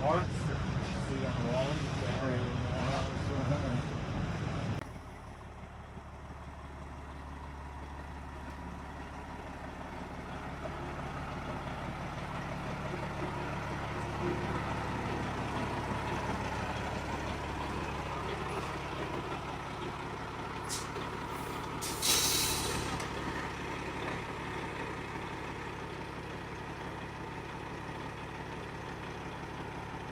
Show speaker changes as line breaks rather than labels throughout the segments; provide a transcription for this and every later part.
parts. See on the wall.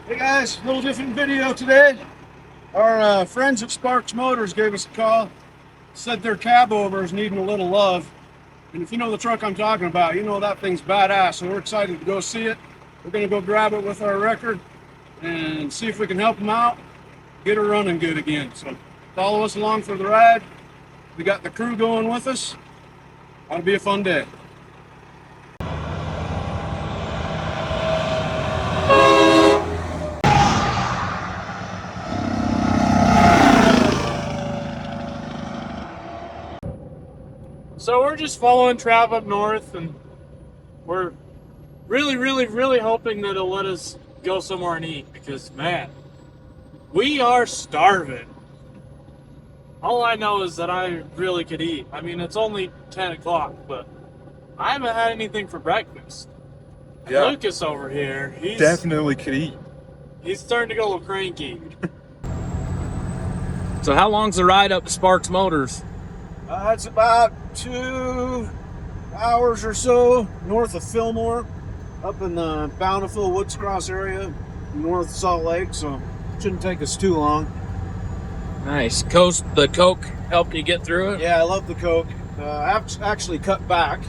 Hey guys, a little different video today. Our friends at Sparks Motors gave us a call, said their Cabover is needing a little love. And if you know the truck I'm talking about, you know that thing's badass, so we're excited to go see it. We're gonna go grab it with our record and see if we can help them out, get her running good again. So follow us along for the ride. We got the crew going with us. Ought to be a fun day.
So we're just following Trav up north, and we're really hoping that it'll let us go somewhere and eat, because man, we are starving. All I know is that I really could eat. I mean, it's only 10 o'clock, but I haven't had anything for breakfast.
Yeah.
Lucas over here, he's
Definitely could eat.
He's starting to get a little cranky. So how long's the ride up to Sparks Motors?
It's about 2 hours or so north of Fillmore, up in the Bountiful Woods Cross area, north of Salt Lake, so it shouldn't take us too long.
Nice. The Coke helped you get through it?
Yeah, I love the Coke. I've actually cut back.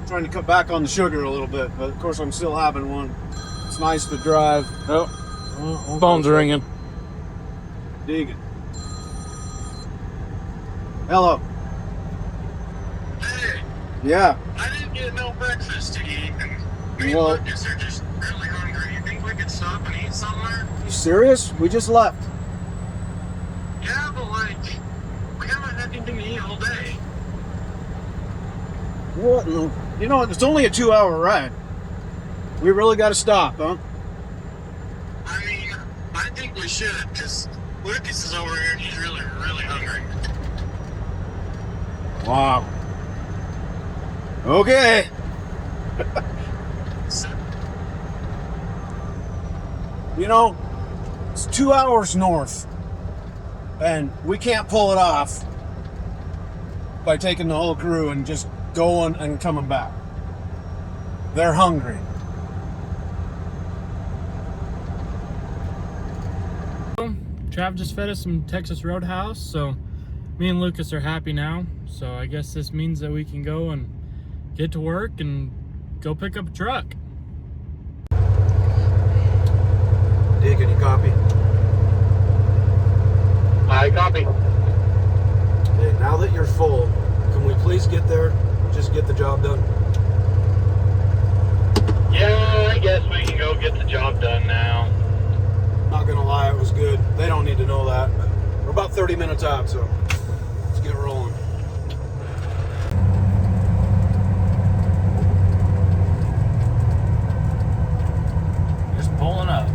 Trying to cut back on the sugar a little bit, but of course I'm still having one. It's nice to drive.
Oh, phone's ringing.
Dig it. Hello.
Hey,
Yeah.
I didn't get no breakfast to eat, and me and
Well-
Lucas are just really hungry. You think we could stop and eat somewhere?
You serious? We just left.
Yeah, but like, we haven't had anything to eat all day.
What? You know, it's only a 2-hour ride. We really got to stop, huh?
I mean, I think we should, because Lucas is over here and he's really hungry.
Wow. Okay.
So,
You know, it's 2 hours north, and we can't pull it off by taking the whole crew and just going and coming back. They're hungry.
Trav just fed us some Texas Roadhouse, so me and Lucas are happy now. So I guess this means that we can go and get to work and go pick up a truck.
Dig, can you copy?
I copy.
Hey, now that you're full, can we please get there? Just get the job done.
Yeah, I guess we can go get the job done now.
Not gonna lie, it was good. They don't need to know that. But we're about 30 minutes out, so let's get rolling.
Just pulling up.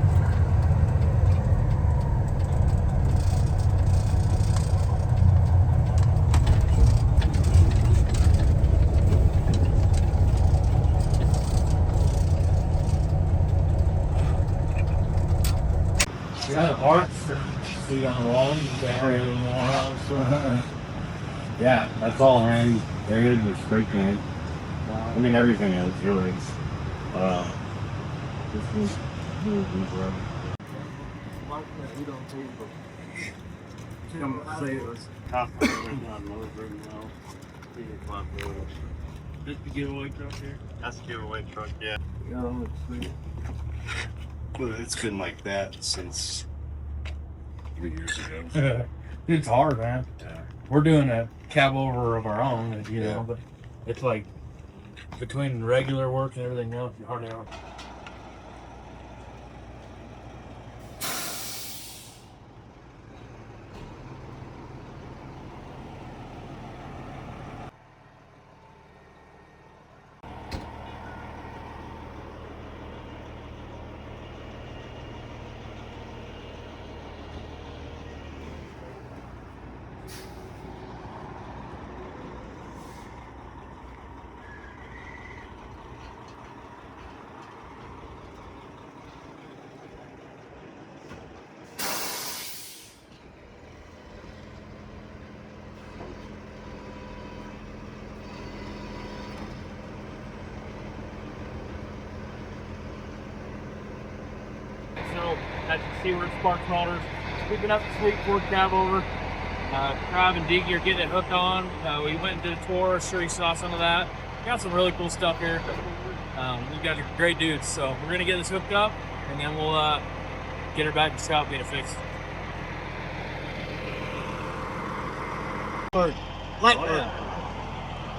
Yeah, the parts. See on the wall. Yeah, that's all hand painted and spray painted. I mean, everything is really. This is forever.
This the giveaway truck here?
That's the giveaway truck, yeah.
Well, it's been like that since 3 years ago.
It's hard, man. We're doing a Cabover of our own, you know, but it's like between regular work and everything else, you hardly ever. see we're at Sparks Motors. Keeping up the sweet Ford Cabover. Trav and Diggy are getting it hooked on. We went and did a tour. Sure you saw some of that. Got some really cool stuff here. You guys are great dudes. So we're gonna get this hooked up, and then we'll get her back to the shop, get it fixed.
Light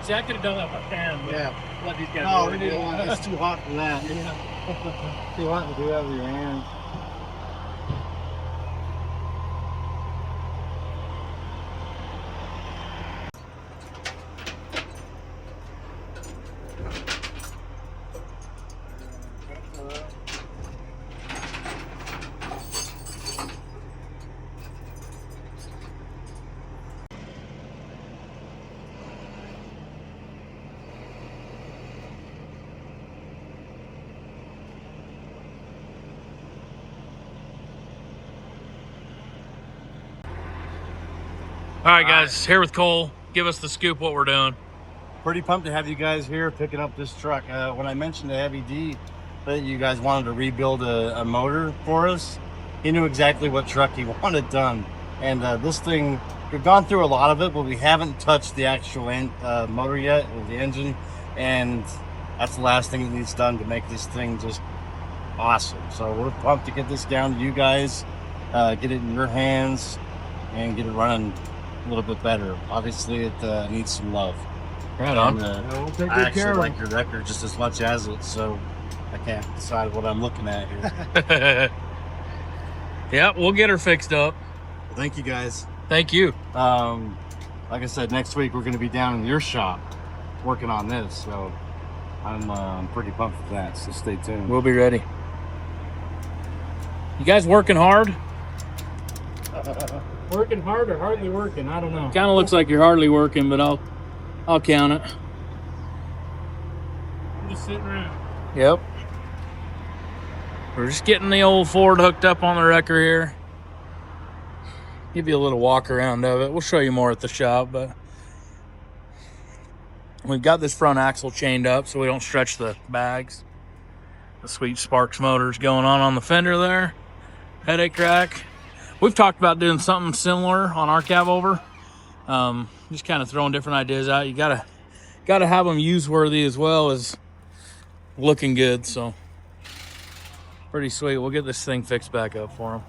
See, I could have done that by hand, but
Yeah.
let these guys
No,
do
we
it.
didn't want it. It's too hot for that.
You want to do that with your hands.
All right, guys, here with Cole. Give us the scoop what we're doing.
Pretty pumped to have you guys here picking up this truck. When I mentioned to Heavy D that you guys wanted to rebuild a motor for us, he knew exactly what truck he wanted done. And this thing, we've gone through a lot of it, but we haven't touched the actual motor yet, or the engine. And that's the last thing that needs done to make this thing just awesome. So we're pumped to get this down to you guys, get it in your hands, and get it running a little bit better. Obviously, it needs some love.
Right on.
And,
We'll take
I
good
actually
care of
like
it.
your record just as much as it, so I can't decide what I'm looking at here.
Yeah, we'll get her fixed up.
Thank you guys.
Thank you.
Like I said, next week we're going to be down in your shop working on this, so I'm pretty pumped for that. So stay tuned.
We'll be ready. You guys working hard?
Working hard or hardly working? I don't know.
Kind of looks like you're hardly working, but I'll count it.
I'm just sitting around.
Yep. We're just getting the old Ford hooked up on the wrecker here. Give you a little walk around of it. We'll show you more at the shop, but we've got this front axle chained up so we don't stretch the bags. The sweet Sparks motors going on the fender there. Headache rack. We've talked about doing something similar on our Cabover. Just kind of throwing different ideas out. You gotta have them use worthy as well as looking good. So pretty sweet. We'll get this thing fixed back up for them.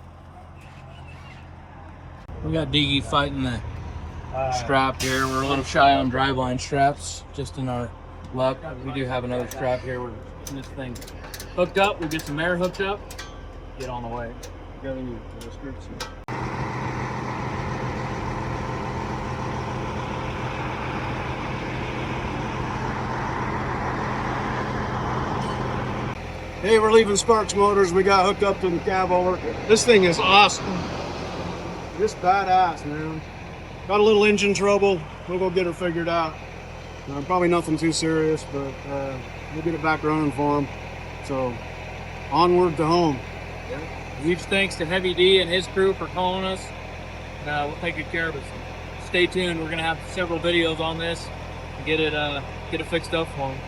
We got Diggy fighting the strap here. We're a little shy on driveline straps, just in our luck. We do have another strap here. We're getting this thing hooked up. We'll get some air hooked up. Get on the way.
Got any description? Hey, we're leaving Sparks Motors. We got hooked up to the Cabover. This thing is awesome. Just badass, man. Got a little engine trouble. We'll go get her figured out. Probably nothing too serious, but we'll get it back running for him. So, onward to home.
Huge thanks to Heavy D and his crew for calling us. We'll take good care of it. So stay tuned. We're going to have several videos on this and get it fixed up for him.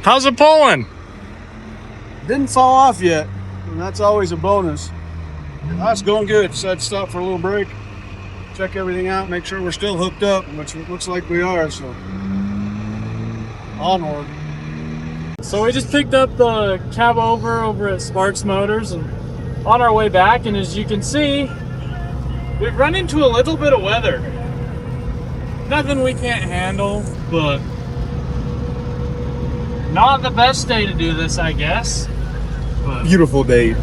How's it pulling?
Didn't fall off yet, and that's always a bonus. That's going good. Decided to stop for a little break, check everything out, make sure we're still hooked up, which it looks like we are. So onward.
So we just picked up the Cabover over at Sparks Motors and on our way back, and as you can see, we've run into a little bit of weather. Nothing we can't handle, but not the best day to do this, I guess. But
Beautiful day.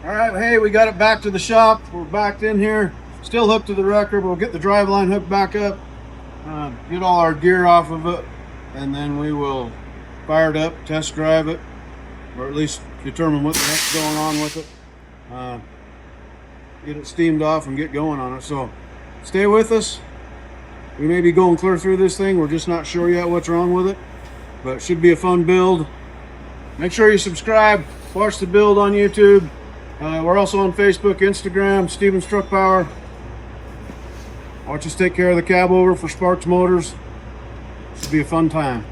All right, hey, we got it back to the shop. We're backed in here, still hooked to the wrecker. We'll get the drive line hooked back up, get all our gear off of it, and then we will fire it up, test drive it, or at least determine what the heck's going on with it. Get it steamed off and get going on it. So stay with us. We may be going clear through this thing. We're just not sure yet what's wrong with it, but it should be a fun build. Make sure you subscribe, watch the build on YouTube. We're also on Facebook, Instagram, Steven's Truck Power. Watch us take care of the Cabover for Sparks Motors. Should be a fun time.